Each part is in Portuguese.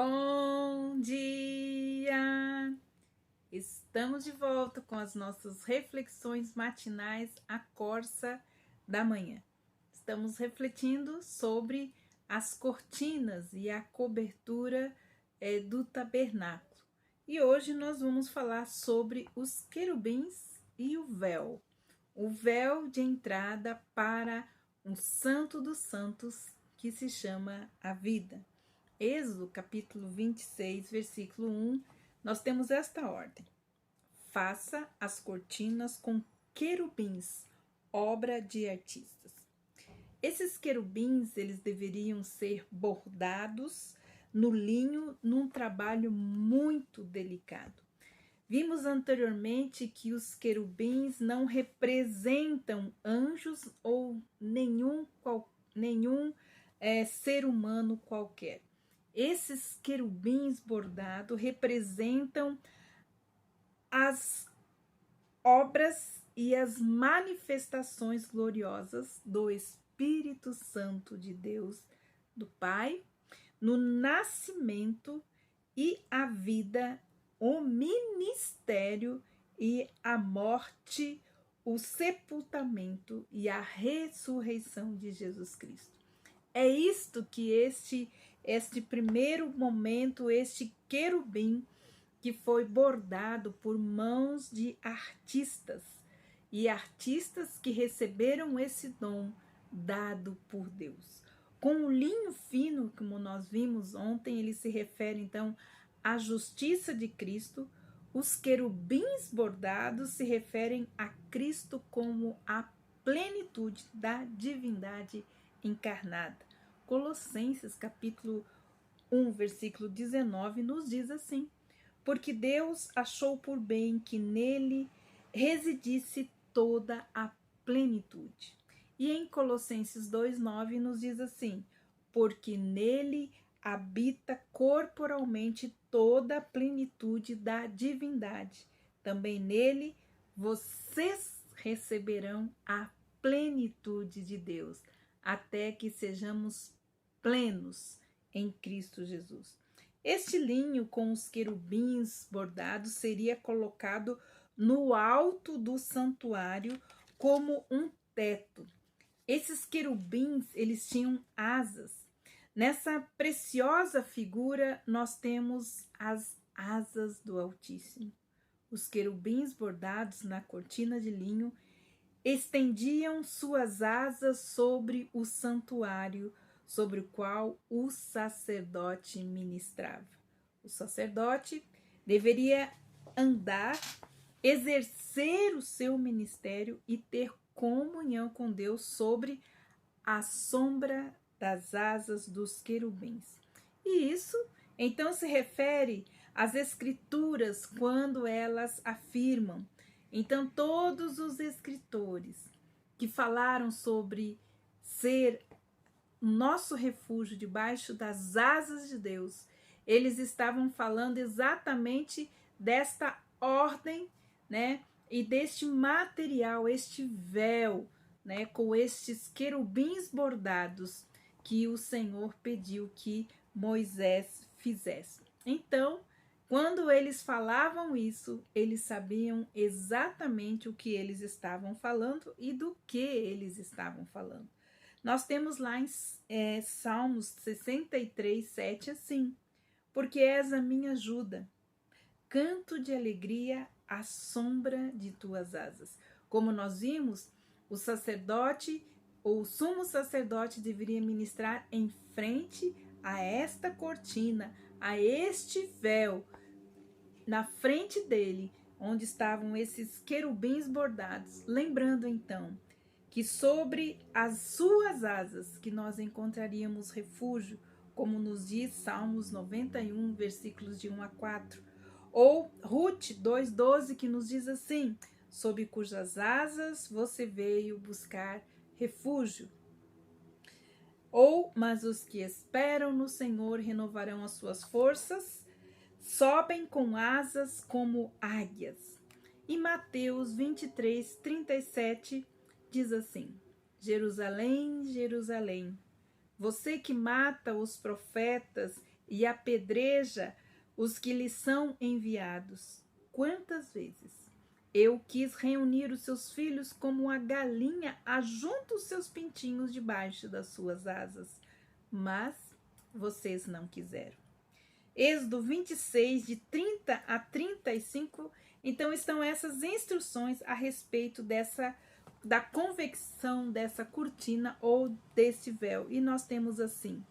Bom dia! Estamos de volta com as nossas reflexões matinais à Corsa da Manhã. Estamos refletindo sobre as cortinas e a cobertura do tabernáculo. E hoje nós vamos falar sobre os querubins e o véu de entrada para um Santo dos Santos que se chama a vida. Êxodo, capítulo 26, versículo 1, nós temos esta ordem: faça as cortinas com querubins, obra de artistas. Esses querubins, eles deveriam ser bordados no linho num trabalho muito delicado. Vimos anteriormente que os querubins não representam anjos ou nenhum ser humano qualquer. Esses querubins bordados representam as obras e as manifestações gloriosas do Espírito Santo de Deus, do Pai, no nascimento e a vida, o ministério e a morte, o sepultamento e a ressurreição de Jesus Cristo. É isto que este primeiro momento, este querubim que foi bordado por mãos de artistas e artistas que receberam esse dom dado por Deus. Com o linho fino, como nós vimos ontem, ele se refere então à justiça de Cristo. Os querubins bordados se referem a Cristo como a plenitude da divindade encarnada. Colossenses capítulo 1, versículo 19 nos diz assim: porque Deus achou por bem que nele residisse toda a plenitude. E em Colossenses 2,9 nos diz assim: porque nele habita corporalmente toda a plenitude da divindade. Também nele vocês receberão a plenitude de Deus, até que sejamos plenos em Cristo Jesus. Este linho com os querubins bordados seria colocado no alto do santuário como um teto. Esses querubins, eles tinham asas. Nessa preciosa figura, nós temos as asas do Altíssimo. Os querubins bordados na cortina de linho estendiam suas asas sobre o santuário, sobre o qual o sacerdote ministrava. O sacerdote deveria andar, exercer o seu ministério e ter comunhão com Deus sobre a sombra das asas dos querubins. E isso, então, se refere às Escrituras quando elas afirmam. Então, todos os escritores que falaram sobre ser nosso refúgio debaixo das asas de Deus, eles estavam falando exatamente desta ordem, né? E deste material, este véu, né? Com estes querubins bordados que o Senhor pediu que Moisés fizesse. Então, quando eles falavam isso, eles sabiam exatamente o que eles estavam falando e do que eles estavam falando. Nós temos lá em Salmos 63, 7 assim: porque és a minha ajuda, canto de alegria à sombra de tuas asas. Como nós vimos, o sacerdote, ou o sumo sacerdote, deveria ministrar em frente a esta cortina, a este véu, na frente dele, onde estavam esses querubins bordados. Lembrando então que sobre as suas asas que nós encontraríamos refúgio, como nos diz Salmos 91, versículos de 1 a 4, ou Ruth 2,12, que nos diz assim: sob cujas asas você veio buscar refúgio. Ou, mas os que esperam no Senhor renovarão as suas forças, sobem com asas como águias. E Mateus 23, 37 diz assim: Jerusalém, Jerusalém, você que mata os profetas e apedreja os que lhe são enviados. Quantas vezes eu quis reunir os seus filhos como a galinha ajunta os seus pintinhos debaixo das suas asas, mas vocês não quiseram. Êxodo 26, de 30 a 35, então estão essas instruções a respeito da convecção dessa cortina ou desse véu. E nós temos assim: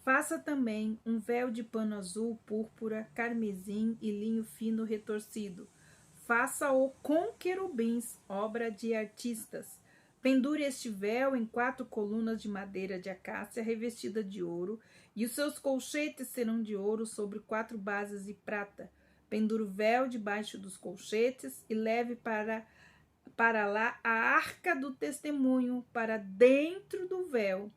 faça também um véu de pano azul, púrpura, carmesim e linho fino retorcido. Faça-o com querubins, obra de artistas. Pendure este véu em 4 colunas de madeira de acácia revestida de ouro, e os seus colchetes serão de ouro sobre 4 bases de prata. Pendure o véu debaixo dos colchetes e leve para lá a arca do testemunho para dentro do véu.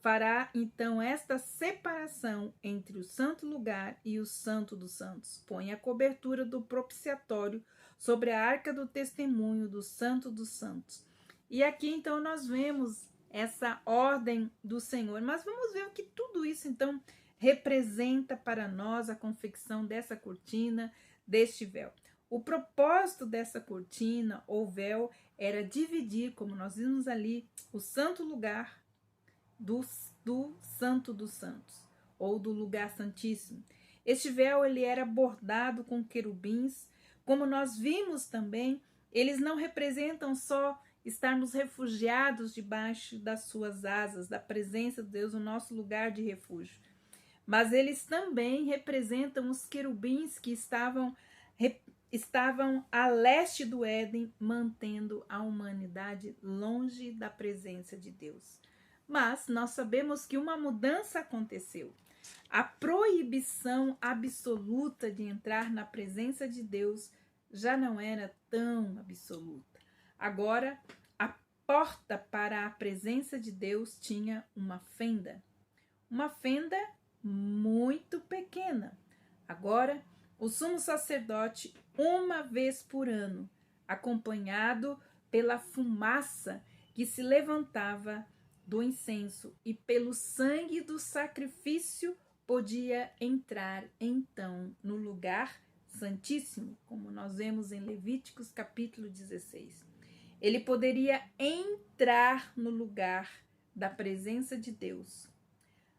Fará então esta separação entre o santo lugar e o santo dos santos. Põe a cobertura do propiciatório sobre a arca do testemunho do santo dos santos. E aqui então nós vemos essa ordem do Senhor. Mas vamos ver o que tudo isso então representa para nós, a confecção dessa cortina, deste véu. O propósito dessa cortina ou véu era dividir, como nós vimos ali, o santo lugar do santo dos santos, ou do lugar santíssimo. Este véu ele era bordado com querubins. Como nós vimos também, eles não representam só estarmos refugiados debaixo das suas asas, da presença de Deus, o nosso lugar de refúgio, mas eles também representam os querubins que estavam a leste do Éden, mantendo a humanidade longe da presença de Deus. Mas nós sabemos que uma mudança aconteceu. A proibição absoluta de entrar na presença de Deus já não era tão absoluta. Agora, a porta para a presença de Deus tinha uma fenda muito pequena. Agora, o sumo sacerdote, uma vez por ano, acompanhado pela fumaça que se levantava do incenso e pelo sangue do sacrifício, podia entrar então no lugar santíssimo, como nós vemos em Levíticos capítulo 16. Ele poderia entrar no lugar da presença de Deus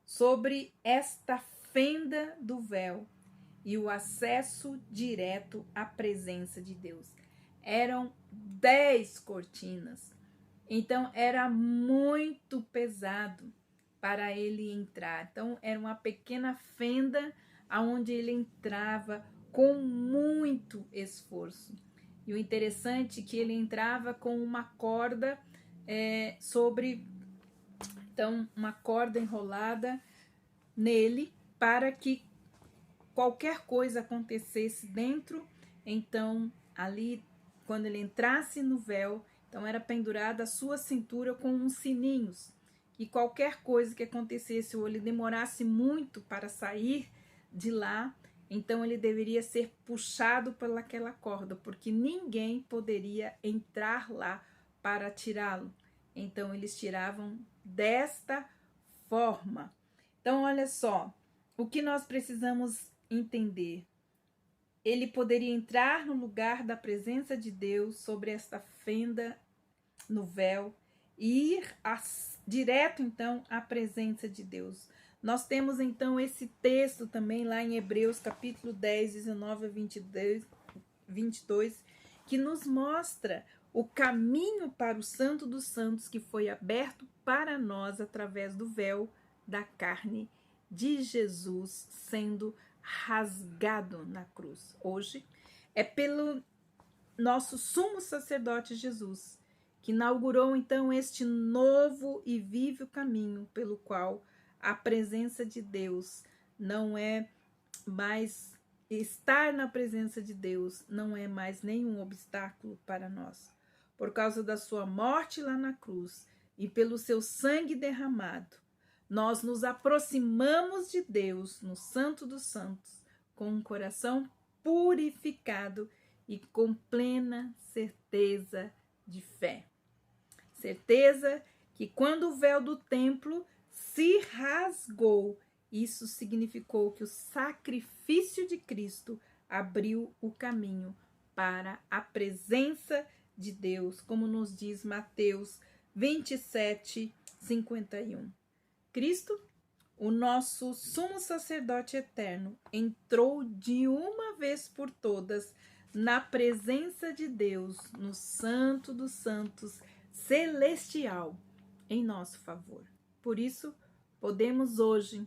sobre esta fenda do véu e o acesso direto à presença de Deus. Eram 10 cortinas, então era muito pesado para ele entrar. Então era uma pequena fenda aonde ele entrava com muito esforço. E o interessante é que ele entrava com uma corda então uma corda enrolada nele para que qualquer coisa acontecesse dentro. Então ali, quando ele entrasse no véu, então era pendurada a sua cintura com uns sininhos, e qualquer coisa que acontecesse ou ele demorasse muito para sair de lá, então ele deveria ser puxado pelaquela corda, porque ninguém poderia entrar lá para tirá-lo. Então eles tiravam desta forma. Então olha só, o que nós precisamos entender: ele poderia entrar no lugar da presença de Deus sobre esta fenda no véu e ir direto então à presença de Deus. Nós temos então esse texto também lá em Hebreus capítulo 10, 19 a 22, que nos mostra o caminho para o Santo dos Santos que foi aberto para nós através do véu da carne de Jesus sendo rasgado na cruz. Hoje é pelo nosso sumo sacerdote Jesus que inaugurou então este novo e vivo caminho pelo qual a presença de Deus não é mais, estar na presença de Deus não é mais nenhum obstáculo para nós. Por causa da sua morte lá na cruz e pelo seu sangue derramado, nós nos aproximamos de Deus no Santo dos Santos com um coração purificado e com plena certeza de fé. Certeza que quando o véu do templo se rasgou Isso significou que o sacrifício de Cristo abriu o caminho para a presença de Deus, como nos diz Mateus 27:51. Cristo, o nosso sumo sacerdote eterno, entrou de uma vez por todas na presença de Deus, no Santo dos Santos celestial, em nosso favor. Por isso, podemos hoje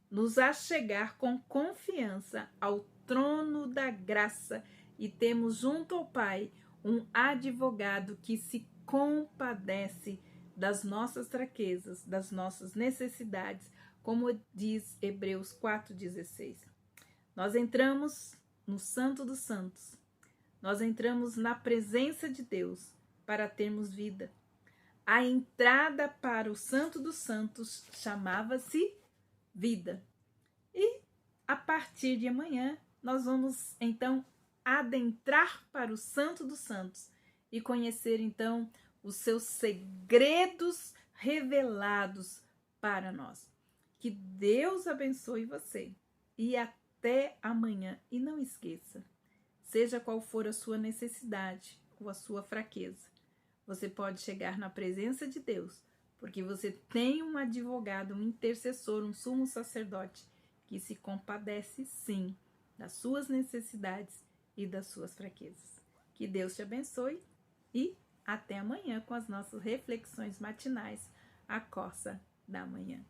nos achegar com confiança ao trono da graça e temos junto ao Pai um advogado que se compadece das nossas fraquezas, das nossas necessidades, como diz Hebreus 4,16. Nós entramos no Santo dos Santos, nós entramos na presença de Deus para termos vida. A entrada para o Santo dos Santos chamava-se vida. E a partir de amanhã, nós vamos então adentrar para o Santo dos Santos e conhecer então os seus segredos revelados para nós. Que Deus abençoe você e até amanhã. E não esqueça, seja qual for a sua necessidade ou a sua fraqueza, você pode chegar na presença de Deus, porque você tem um advogado, um intercessor, um sumo sacerdote que se compadece sim das suas necessidades e das suas fraquezas. Que Deus te abençoe e até amanhã com as nossas reflexões matinais, a Corsa da Manhã.